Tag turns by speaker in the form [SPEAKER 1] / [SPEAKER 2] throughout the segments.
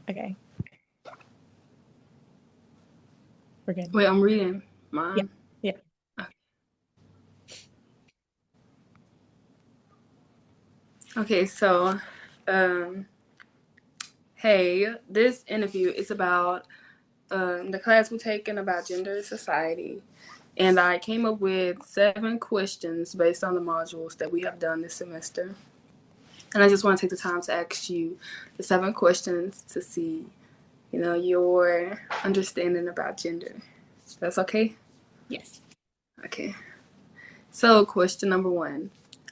[SPEAKER 1] Okay, we're good.
[SPEAKER 2] Wait, I'm reading
[SPEAKER 1] Yeah,
[SPEAKER 2] mine.
[SPEAKER 1] yeah.
[SPEAKER 2] Okay, so, um, hey, this interview is about the class we're taking about gender and society. And I came up with 7 questions based on the modules that we have done this semester. And I just want to take the time to ask you the 7 questions to see, your understanding about gender. That's okay?
[SPEAKER 1] Yes.
[SPEAKER 2] Okay. So, question number 1.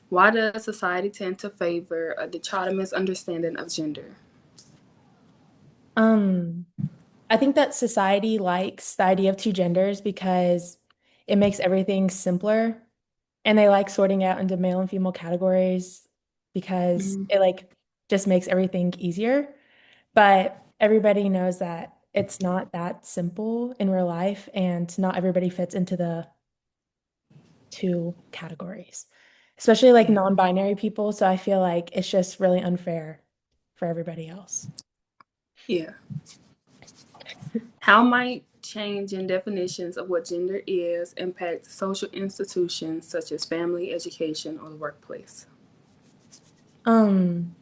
[SPEAKER 2] Why does society tend to favor a dichotomous understanding of gender?
[SPEAKER 1] Um, I think that society likes the idea of two genders because it makes everything simpler, and they like sorting out into male and female categories because
[SPEAKER 2] Mm-hmm.
[SPEAKER 1] it like just makes everything easier. But everybody knows that it's not that simple in real life, and not everybody fits into the two categories, especially like
[SPEAKER 2] Yeah.
[SPEAKER 1] non-binary people. So I feel like it's just really unfair for everybody else.
[SPEAKER 2] Yeah. How might change in definitions of what gender is impact social institutions such as family, education, or the workplace?
[SPEAKER 1] Um,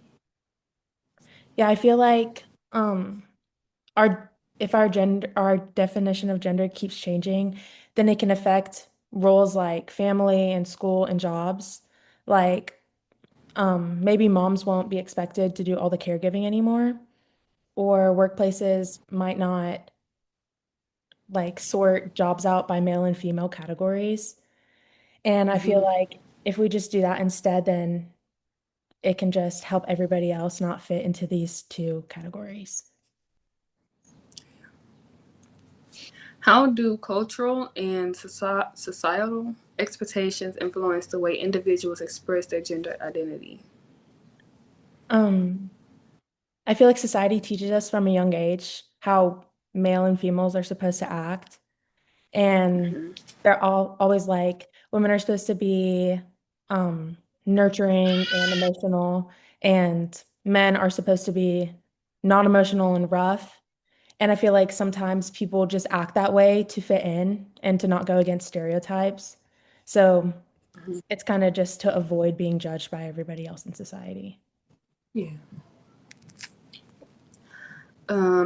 [SPEAKER 1] yeah, I feel like our if our definition of gender keeps changing, then it can affect roles like family and school and jobs. Like maybe moms won't be expected to do all the caregiving anymore, or workplaces might not like sort jobs out by male and female categories. And I feel
[SPEAKER 2] Mm-hmm.
[SPEAKER 1] like if we just do that instead, then it can just help everybody else not fit into these two categories.
[SPEAKER 2] How do cultural and societal expectations influence the way individuals express their gender identity?
[SPEAKER 1] Um, I feel like society teaches us from a young age how male and females are supposed to act. And
[SPEAKER 2] Mm-hmm.
[SPEAKER 1] they're all always like women are supposed to be nurturing and emotional, and men are supposed to be non-emotional and rough. And I feel like sometimes people just act that way to fit in and to not go against stereotypes. So it's kind of just to avoid being judged by everybody else in society.
[SPEAKER 2] Yeah.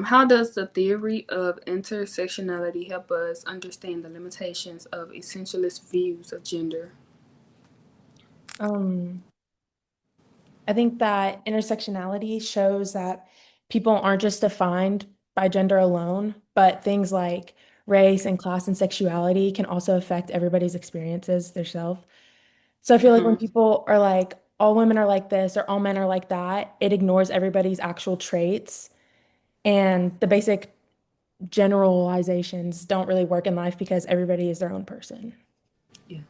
[SPEAKER 2] How does the theory of intersectionality help us understand the limitations of essentialist views of gender?
[SPEAKER 1] Um, I think that intersectionality shows that people aren't just defined by gender alone, but things like race and class and sexuality can also affect everybody's experiences themselves. So I feel like when
[SPEAKER 2] Mm-hmm.
[SPEAKER 1] people are like, all women are like this or all men are like that, it ignores everybody's actual traits. And the basic generalizations don't really work in life because everybody is their own person.
[SPEAKER 2] Yeah.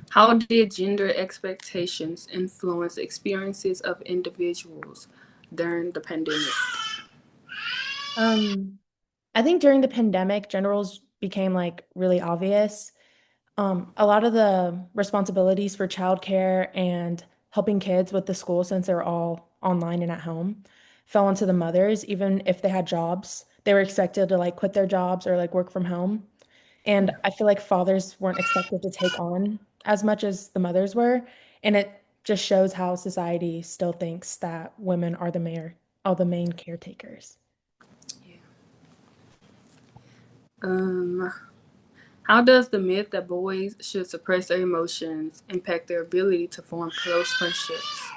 [SPEAKER 2] How did gender expectations influence experiences of individuals during the pandemic?
[SPEAKER 1] Um, I think during the pandemic, generals became like really obvious. A lot of the responsibilities for childcare and helping kids with the school, since they were all online and at home, fell onto the mothers. Even if they had jobs, they were expected to like quit their jobs or like work from home. And
[SPEAKER 2] Yeah.
[SPEAKER 1] I feel like fathers weren't expected to take on as much as the mothers were. And it just shows how society still thinks that women are the main caretakers.
[SPEAKER 2] Yeah. Um, how does the myth that boys should suppress their emotions impact their ability to form close friendships?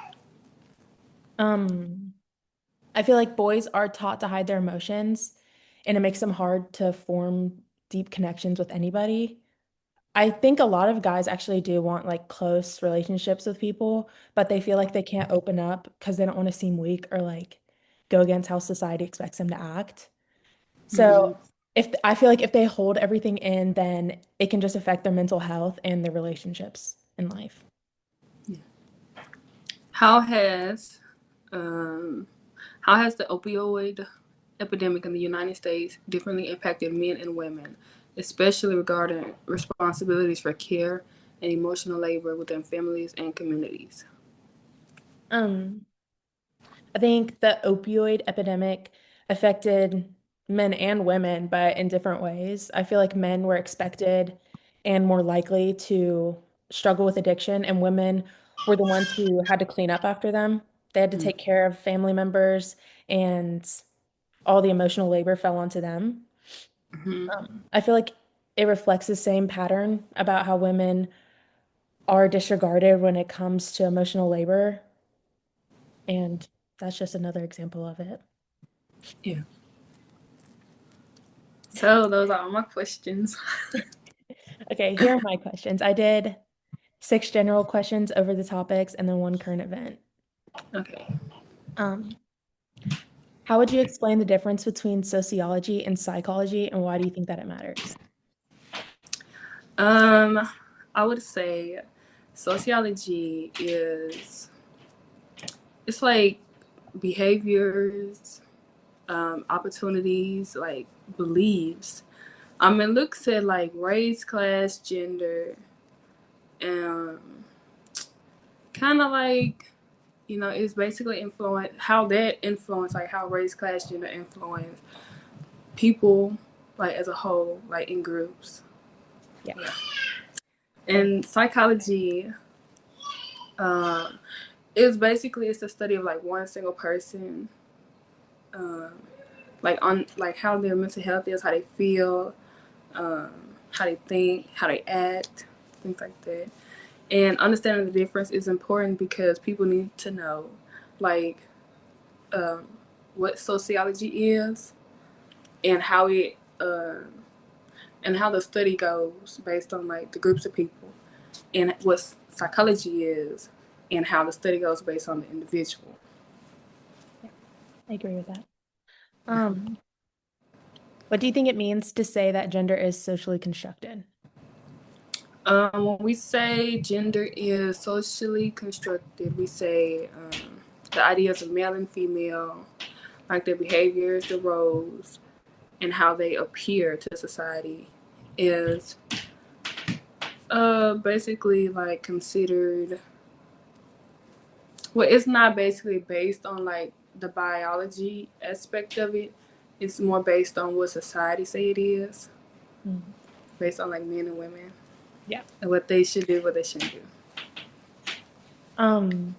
[SPEAKER 1] Um, I feel like boys are taught to hide their emotions, and it makes them hard to form deep connections with anybody. I think a lot of guys actually do want like close relationships with people, but they feel like they can't open up because they don't want to seem weak or like go against how society expects them to act.
[SPEAKER 2] Mm-hmm.
[SPEAKER 1] So if I feel like if they hold everything in, then it can just affect their mental health and their relationships in life.
[SPEAKER 2] Yeah. How has um, how has the opioid epidemic in the United States differently impacted men and women, especially regarding responsibilities for care and emotional labor within families and communities?
[SPEAKER 1] Um, I think the opioid epidemic affected men and women, but in different ways. I feel like men were expected and more likely to struggle with addiction, and women were the ones who had to clean up after them. They had to take care of family members, and all the emotional labor fell onto them.
[SPEAKER 2] Mm-hmm.
[SPEAKER 1] I feel like it reflects the same pattern about how women are disregarded when it comes to emotional labor, and that's just another example of it.
[SPEAKER 2] Yeah. So those are all my questions.
[SPEAKER 1] Okay, here are my questions. I did six general questions over the topics and then one current event.
[SPEAKER 2] Okay.
[SPEAKER 1] Um, how would you explain the difference between sociology and psychology, and why do you think that it matters?
[SPEAKER 2] Um, I would say sociology is it's like behaviors, opportunities, like beliefs. It looks at like race, class, gender, and kind of like it's basically influence how that influence like how race, class, gender influence people like as a whole, like in groups.
[SPEAKER 1] Yeah.
[SPEAKER 2] Yeah.
[SPEAKER 1] Okay.
[SPEAKER 2] And psychology, um, is basically it's the study of like one single person, um, like on like how their mental health is, how they feel, um, how they think, how they act, things like that. And understanding the difference is important because people need to know, like, um, what sociology is and how it and how the study goes based on like the groups of people, and what psychology is and how the study goes based on the individual.
[SPEAKER 1] Yeah, I agree with that. Um, what do you think it means to say that gender is socially constructed?
[SPEAKER 2] When we say gender is socially constructed, we say the ideas of male and female, like their behaviors, the roles, and how they appear to society, is basically like considered. Well, it's not basically based on like the biology aspect of it. It's more based on what society say it is,
[SPEAKER 1] Mm.
[SPEAKER 2] based on like men and women
[SPEAKER 1] Yeah.
[SPEAKER 2] and what they should do, what they shouldn't do.
[SPEAKER 1] Um,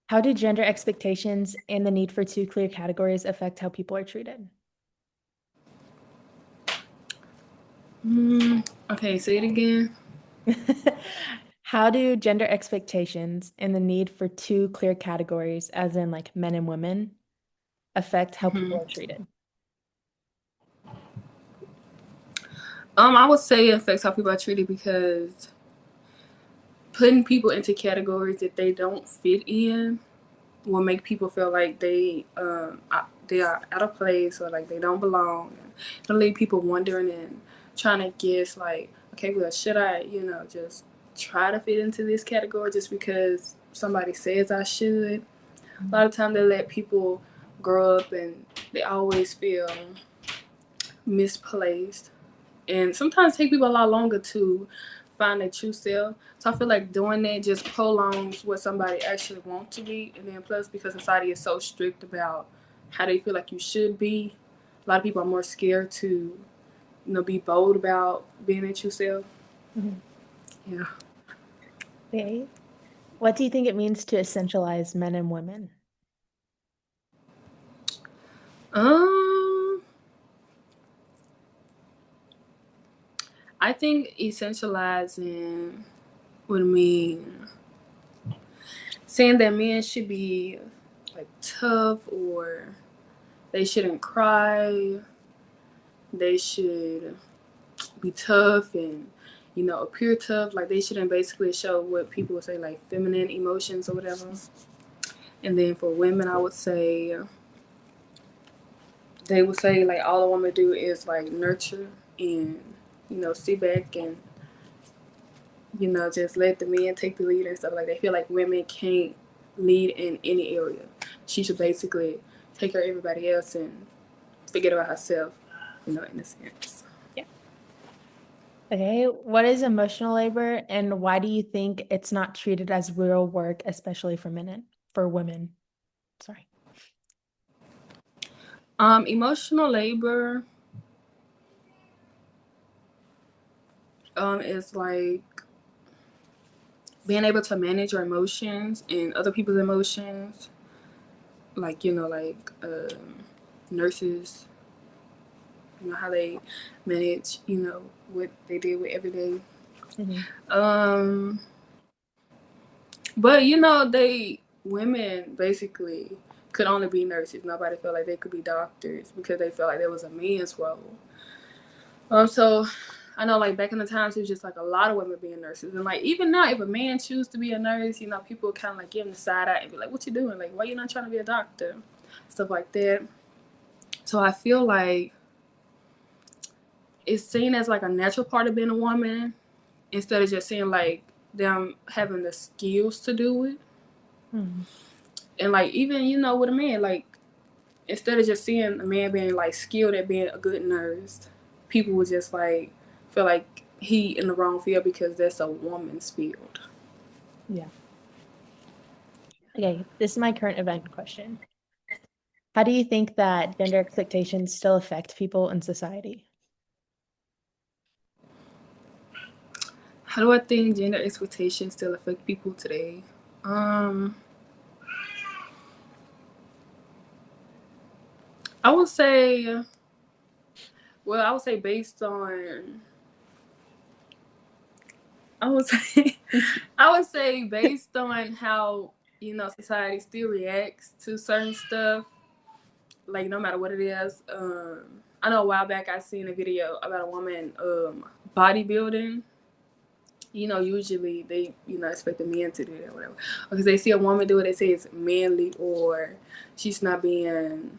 [SPEAKER 1] how do gender expectations and the need for two clear categories affect how people are treated?
[SPEAKER 2] Okay, say it again.
[SPEAKER 1] How do gender expectations and the need for two clear categories, as in like men and women, affect how people
[SPEAKER 2] hmm
[SPEAKER 1] are treated?
[SPEAKER 2] I would say it affects how people are treated because putting people into categories that they don't fit in will make people feel like they are out of place or like they don't belong. It'll leave people wondering and trying to guess like, okay, well, should I, just try to fit into this category just because somebody says I should? A lot of times they let people grow up and they always feel misplaced, and sometimes take people a lot longer to find their true self. So I feel like doing that just prolongs what somebody actually wants to be, and then plus because society is so strict about how they feel like you should be, a lot of people are more scared to be bold about being their true self.
[SPEAKER 1] Mhm.
[SPEAKER 2] Yeah.
[SPEAKER 1] Okay. What do you think it means to essentialize men and women?
[SPEAKER 2] Um, I think essentializing would mean saying that men should be like tough or they shouldn't cry. They should be tough and appear tough. Like they shouldn't basically show what people would say like feminine emotions or whatever. And then for women, I would say they would say like all a woman do is like nurture and sit back and just let the men take the lead and stuff. Like they feel like women can't lead in any area. She should basically take care of everybody else and forget about herself. In a sense.
[SPEAKER 1] Yeah. Okay. What is emotional labor, and why do you think it's not treated as real work, especially for women? Sorry.
[SPEAKER 2] Emotional labor is like being able to manage your emotions and other people's emotions, like nurses, how they manage what they deal with every day.
[SPEAKER 1] Hmm.
[SPEAKER 2] um but they women basically could only be nurses. Nobody felt like they could be doctors because they felt like there was a man's role. So I know, like, back in the times, it was just like a lot of women being nurses, and like even now, if a man chooses to be a nurse, people kind of like give him the side eye and be like, "What you doing? Like, why you not trying to be a doctor?" Stuff like that. So I feel like it's seen as like a natural part of being a woman instead of just seeing like them having the skills to do it.
[SPEAKER 1] Hmm.
[SPEAKER 2] And like even with a man, like instead of just seeing a man being like skilled at being a good nurse, people would just like feel like he in the wrong field because that's a woman's field.
[SPEAKER 1] Yeah. Okay, this is my current event question. How do you think that gender expectations still affect people in society?
[SPEAKER 2] How do I think gender expectations still affect people today? Um, I would say, I would say based on, I would say, I would say based on how society still reacts to certain stuff, like no matter what it is. I know a while back I seen a video about a woman bodybuilding. Usually they expect the men to do that, or whatever, because they see a woman do it, they say it's manly or she's not being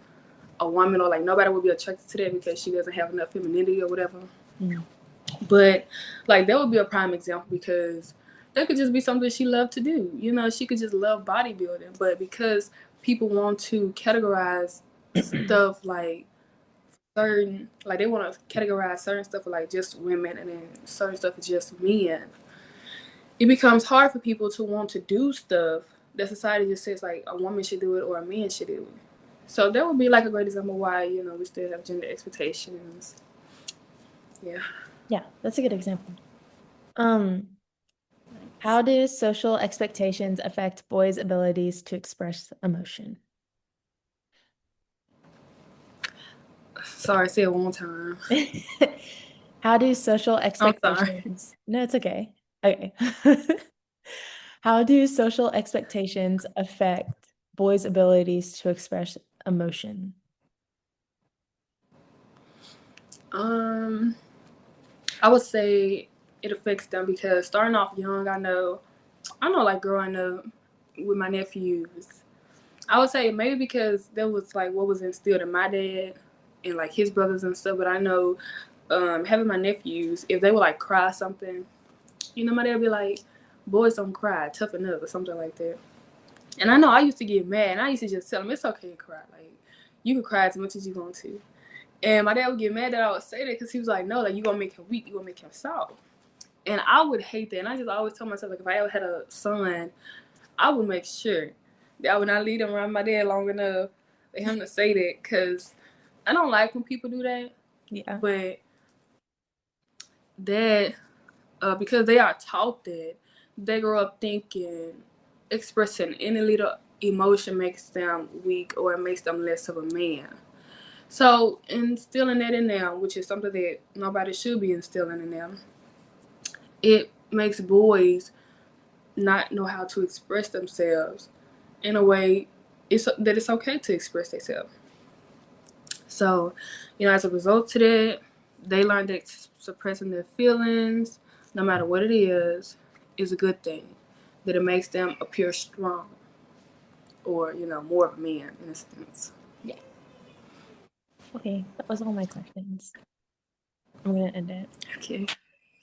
[SPEAKER 2] a woman, or like nobody would be attracted to that because she doesn't have enough femininity or whatever.
[SPEAKER 1] Mm.
[SPEAKER 2] But like that would be a prime example because that could just be something she loved to do. She could just love bodybuilding, but because people want to categorize stuff like certain, like they want to categorize certain stuff like just women and then certain stuff is just men, it becomes hard for people to want to do stuff that society just says like a woman should do it or a man should do it. So that would be like a great example why we still have gender expectations. Yeah.
[SPEAKER 1] Yeah, that's a good example. Um, how do social expectations affect boys' abilities to express emotion?
[SPEAKER 2] Sorry, say it one more time.
[SPEAKER 1] How do social
[SPEAKER 2] I'm sorry.
[SPEAKER 1] expectations? No, it's okay. Okay. How do social expectations affect boys' abilities to express emotion?
[SPEAKER 2] Um, I would say it affects them because starting off young, I know, like growing up with my nephews, I would say maybe because that was like what was instilled in my dad and like his brothers and stuff. But I know, having my nephews, if they would like cry something, my dad would be like, "Boys don't cry, toughen up," or something like that. And I know I used to get mad, and I used to just tell them it's okay to cry, like you can cry as much as you want to. And my dad would get mad that I would say that because he was like, "No, like you gonna make him weak, you gonna make him soft." And I would hate that. And I just always tell myself, like, if I ever had a son, I would make sure that I would not leave him around my dad long enough for him to say that. Because I don't like when people do that.
[SPEAKER 1] Yeah.
[SPEAKER 2] But that, because they are taught that, they grow up thinking expressing any little emotion makes them weak or it makes them less of a man. So instilling that in them, which is something that nobody should be instilling in them, it makes boys not know how to express themselves in a way that it's okay to express themselves. So, as a result to that, they learn that suppressing their feelings, no matter what it is a good thing. That it makes them appear strong or, more of a man in a sense.
[SPEAKER 1] Yeah. Okay, that was all my questions. I'm gonna end it.
[SPEAKER 2] Okay.